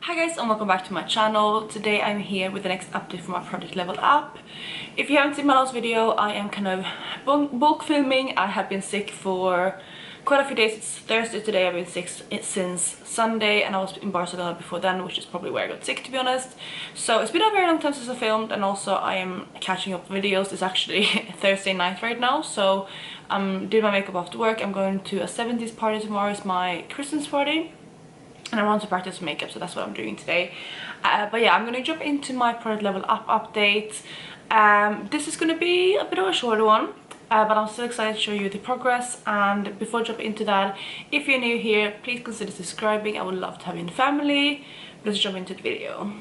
Hi guys and welcome back to my channel. Today I'm here with the next update for my project Level Up. If you haven't seen my last video, I am kind of bulk filming. I have been sick for quite a few days. It's Thursday today. I've been sick since Sunday and I was in Barcelona before then, which is probably where I got sick, to be honest. So it's been a very long time since I filmed, and also I am catching up videos. It's actually Thursday night right now, so I'm doing my makeup after work. I'm going to a 70s party tomorrow. It's my Christmas party. And I want to practice makeup, so that's what I'm doing today. But yeah, I'm going to jump into my product Level Up update. This is going to be a bit of a shorter one, but I'm still excited to show you the progress. And before I jump into that, if you're new here, please consider subscribing. I would love to have you in the family. Let's jump into the video.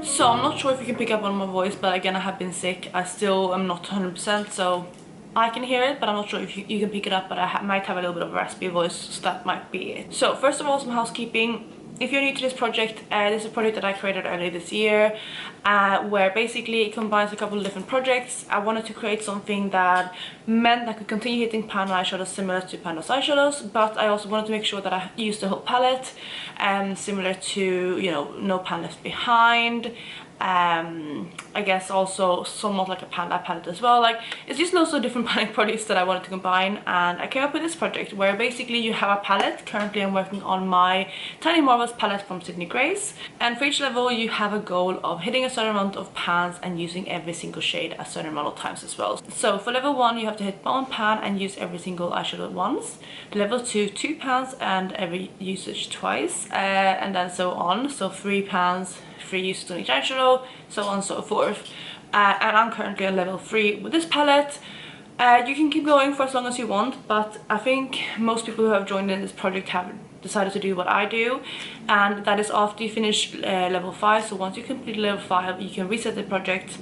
So I'm not sure if you can pick up on my voice, but again, I have been sick. I still am not 100%, so I can hear it, but I'm not sure if you can pick it up, but I might have a little bit of a raspy voice, so that might be it. So first of all, some housekeeping. If you're new to this project, this is a project that I created earlier this year, where basically it combines a couple of different projects. I wanted to create something that meant I could continue hitting pan eyeshadows similar to Pan Those Eyeshadows, but I also wanted to make sure that I used the whole palette, similar to, you know, no pan left behind. I guess also somewhat like a panda palette as well. Like, it's just lots of different palette products that I wanted to combine, and I came up with this project where basically you have a palette. Currently I'm working on my Tiny Marvels palette from Sydney Grace, and for each level you have a goal of hitting a certain amount of pans and using every single shade a certain amount of times as well. So for level 1 you have to hit one pan and use every single eyeshadow once. Level 2, 2 pans and every usage twice, and then so on. So 3 pans, 3 uses on each eyeshadow, so on and so forth. And I'm currently on level 3 with this palette. You can keep going for as long as you want, but I think most people who have joined in this project have decided to do what I do, and that is after you finish level 5. So once you complete level 5, you can reset the project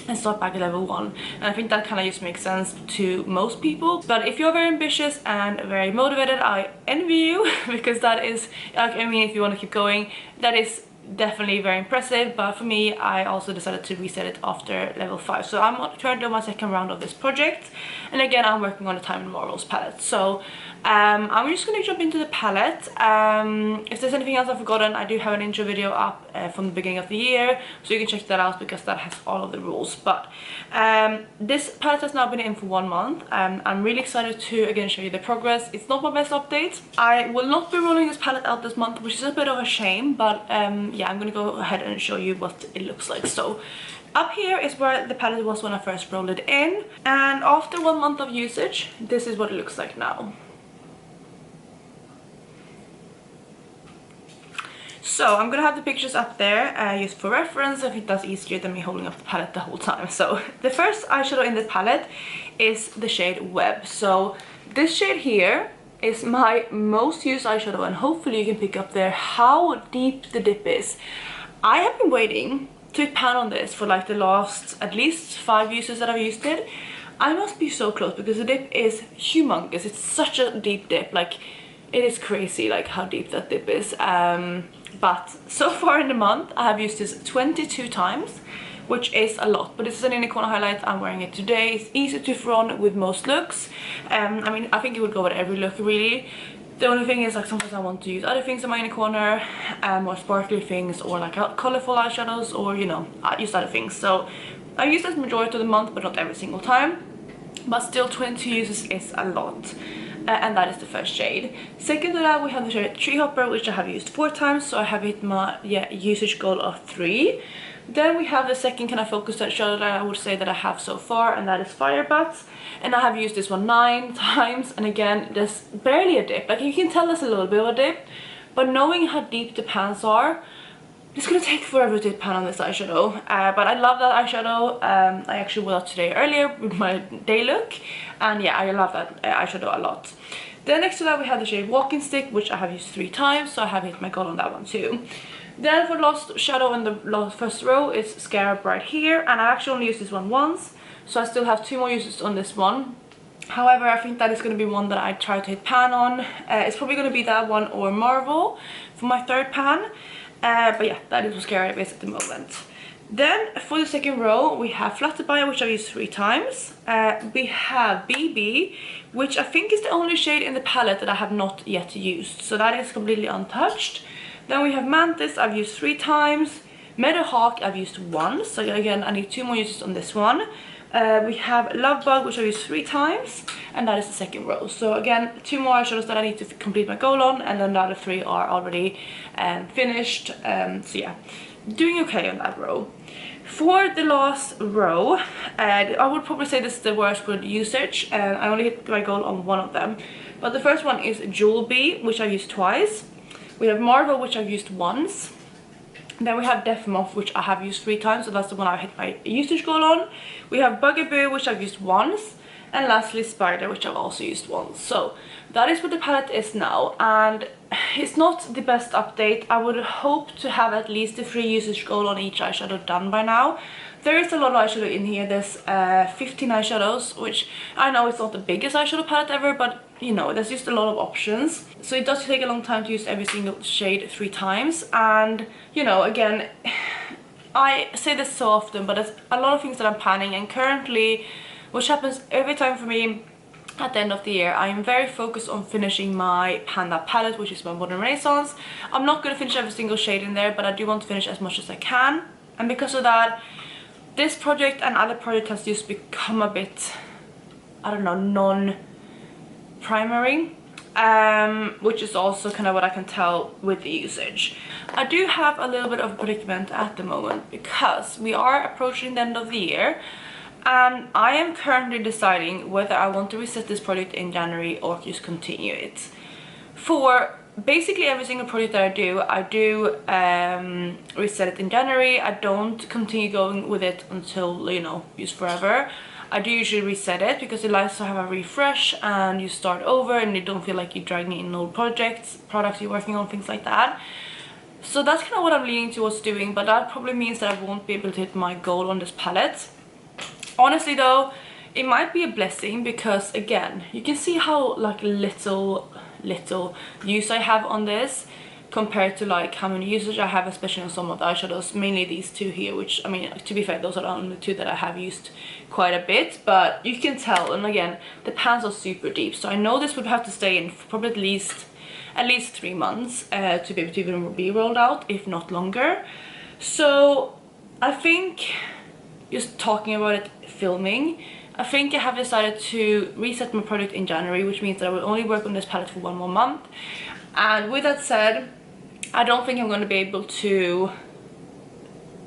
and start back at level 1, and I think that kind of just makes sense to most people. But if you're very ambitious and very motivated, I envy you because that is, I mean, if you want to keep going, that is definitely very impressive. But for me, I also decided to reset it after level 5. So I'm currently on my second round of this project, and again I'm working on the Tiny Marvels palette. So I'm just going to jump into the palette. If there's anything else I've forgotten, I do have an intro video up from the beginning of the year, so you can check that out because that has all of the rules. But this palette has now been in for 1 month. I'm really excited to again show you the progress. It's not my best update. I will not be rolling this palette out this month, which is a bit of a shame, but yeah, I'm gonna go ahead and show you what it looks like. So up here is where the palette was when I first rolled it in, and after 1 month of usage, this is what it looks like now. So I'm gonna have the pictures up there just for reference. I think that's easier than me holding up the palette the whole time. So the first eyeshadow in this palette is the shade Web. So this shade here is my most used eyeshadow, and hopefully you can pick up there how deep the dip is. I have been waiting to hit pan on this for like the last at least 5 uses that I've used it. I must be so close because the dip is humongous. It's such a deep dip, like it is crazy like how deep that dip is. But so far in the month I have used this 22 times, which is a lot, but this is an inner corner highlight. I'm wearing it today. It's easy to throw on with most looks. I mean, I think it would go with every look really. The only thing is, like, sometimes I want to use other things in my inner corner, more sparkly things, or like colorful eyeshadows, or you know, I use other things. So I use this majority of the month, but not every single time. But still, 22 uses is a lot. And that is the first shade. Second to that, we have the shade Tree Hopper, which I have used 4 times, so I have hit my usage goal of 3. Then we have the second kind of focus shadow that I would say that I have so far, and that is Fire Bats, and I have used this one 9 times, and again there's barely a dip. Like, you can tell there's a little bit of a dip, but knowing how deep the pans are, it's gonna take forever to hit pan on this eyeshadow. But I love that eyeshadow. I actually wore it today earlier with my day look, and yeah, I love that eyeshadow a lot. Then next to that we have the shade Walking Stick, which I have used 3 times, so I have hit my goal on that one too. Then for the last shadow in the first row is Scarab right here, and I actually only used this one once, so I still have 2 more uses on this one. However, I think that is going to be one that I try to hit pan on. It's probably going to be that one or Marvel for my third pan. But yeah, that is what Scarab is at the moment. Then for the second row, we have Flutterby, which I've used 3 times. We have BB, which I think is the only shade in the palette that I have not yet used. So that is completely untouched. Then we have Mantis, I've used 3 times. Meadowhawk, I've used once. So again, I need 2 more uses on this one. We have Lovebug, which I've used 3 times. And that is the second row. So again, 2 more eyeshadows that I need to complete my goal on. And then the other 3 are already finished. So yeah, doing okay on that row. For the last row, I would probably say this is the worst with usage. I only hit my goal on 1 of them. But the first one is Jewel Bee, which I've used twice. We have Marvel, which I've used once. Then we have Death Moth, which I have used 3 times, so that's the one I hit my usage goal on. We have Bugaboo, which I've used once. And lastly, Spider, which I've also used once. So that is what the palette is now, and it's not the best update. I would hope to have at least a 3 usage goal on each eyeshadow done by now. There is a lot of eyeshadow in here. There's 15 eyeshadows, which I know it's not the biggest eyeshadow palette ever, but you know, there's just a lot of options. So it does take a long time to use every single shade 3 times. And you know, again, I say this so often, but there's a lot of things that I'm planning, and currently, which happens every time for me at the end of the year, I am very focused on finishing my Panda palette, which is my Modern Renaissance. I'm not going to finish every single shade in there, but I do want to finish as much as I can. And because of that, this project and other project has just become a bit, I don't know, non-primary. Which is also kind of what I can tell with the usage. I do have a little bit of a predicament at the moment because we are approaching the end of the year. And I am currently deciding whether I want to reset this project in January or just continue it. For basically every single project that I do reset it in January. I don't continue going with it until, you know, use forever. I do usually reset it because it likes to have a refresh and you start over and you don't feel like you're dragging in old products you're working on, things like that. So that's kind of what I'm leaning towards doing, but that probably means that I won't be able to hit my goal on this palette. Honestly though, it might be a blessing because again, you can see how like little use I have on this compared to like how many usage I have, especially on some of the eyeshadows, mainly these 2 here, which I mean, to be fair, those are the only 2 that I have used quite a bit, but you can tell. And again, the pans are super deep, so I know this would have to stay in for probably at least 3 months to be able to even be rolled out, if not longer. So I think, just talking about it, filming, I think I have decided to reset my project in January, which means that I will only work on this palette for 1 more month. And with that said, I don't think I'm going to be able to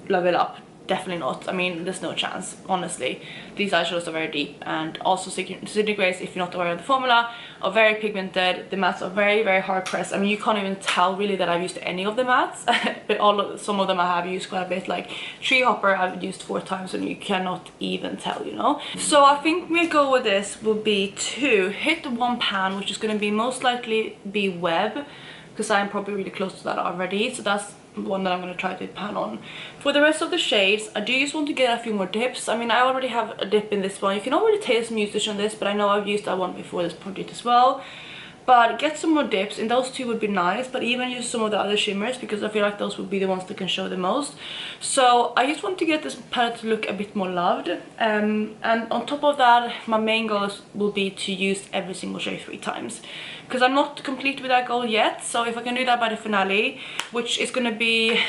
level up. Definitely not. I mean, there's no chance, honestly. These eyeshadows are very deep, and also City Grace, if you're not aware of the formula, are very pigmented. The mattes are very, very hard pressed. I mean, you can't even tell really that I've used any of the mattes, but some of them I have used quite a bit. Like Tree Hopper I've used 4 times and you cannot even tell, you know. So I think my goal with this will be to hit 1 pan, which is going to be most likely be Web, because I'm probably really close to that already. So that's one that I'm going to try to pan on. For the rest of the shades, I do just want to get a few more dips. I mean, I already have a dip in this one. You can already taste some usage on this, but I know I've used that one before this project as well. But get some more dips, and those 2 would be nice, but even use some of the other shimmers because I feel like those would be the ones that can show the most. So I just want to get this palette to look a bit more loved, and on top of that, my main goal will be to use every single shade 3 times because I'm not complete with that goal yet. So if I can do that by the finale, which is going to be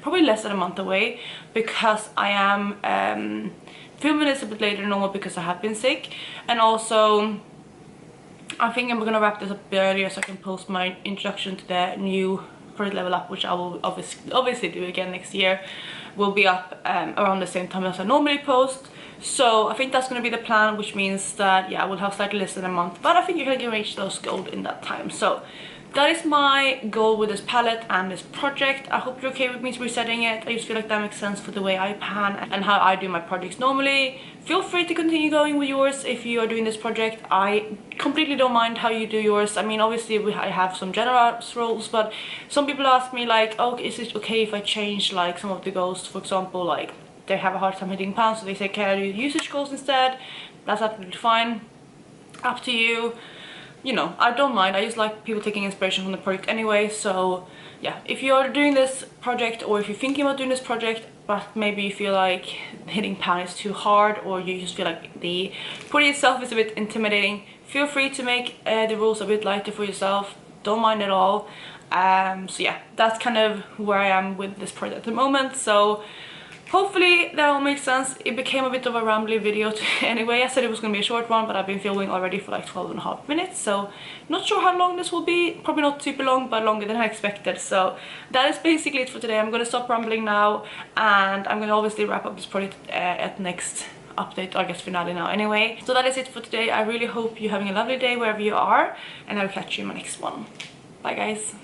probably less than a month away, because I am filming this a bit later than normal because I have been sick, and also I think I'm gonna wrap this up a bit earlier so I can post my introduction to the new Project Level Up, which I will obviously do again next year. Will be up around the same time as I normally post. So I think that's gonna be the plan, which means that yeah, I will have slightly less than a month, but I think you can reach those goals in that time. So that is my goal with this palette and this project. I hope you're okay with me resetting it. I just feel like that makes sense for the way I pan and how I do my projects normally. Feel free to continue going with yours if you are doing this project. I completely don't mind how you do yours. I mean, obviously I have some generous rules, but some people ask me like, oh, is it okay if I change like some of the goals? For example, like they have a hard time hitting pans, so they say, can I do usage goals instead? That's absolutely fine. Up to you. You know, I don't mind. I just like people taking inspiration from the project anyway. So yeah, if you're doing this project or if you're thinking about doing this project, but maybe you feel like hitting pan is too hard, or you just feel like the putty itself is a bit intimidating, feel free to make the rules a bit lighter for yourself. Don't mind at all. So yeah, that's kind of where I am with this project at the moment. So hopefully that all makes sense. It became a bit of a rambly video anyway. I said it was going to be a short one, but I've been filming already for like 12.5 minutes, so not sure how long this will be. Probably not super long, but longer than I expected. So that is basically it for today. I'm going to stop rambling now, and I'm going to obviously wrap up this project at next update, or I guess finale now anyway. So that is it for today. I really hope you're having a lovely day wherever you are, and I'll catch you in my next one. Bye guys.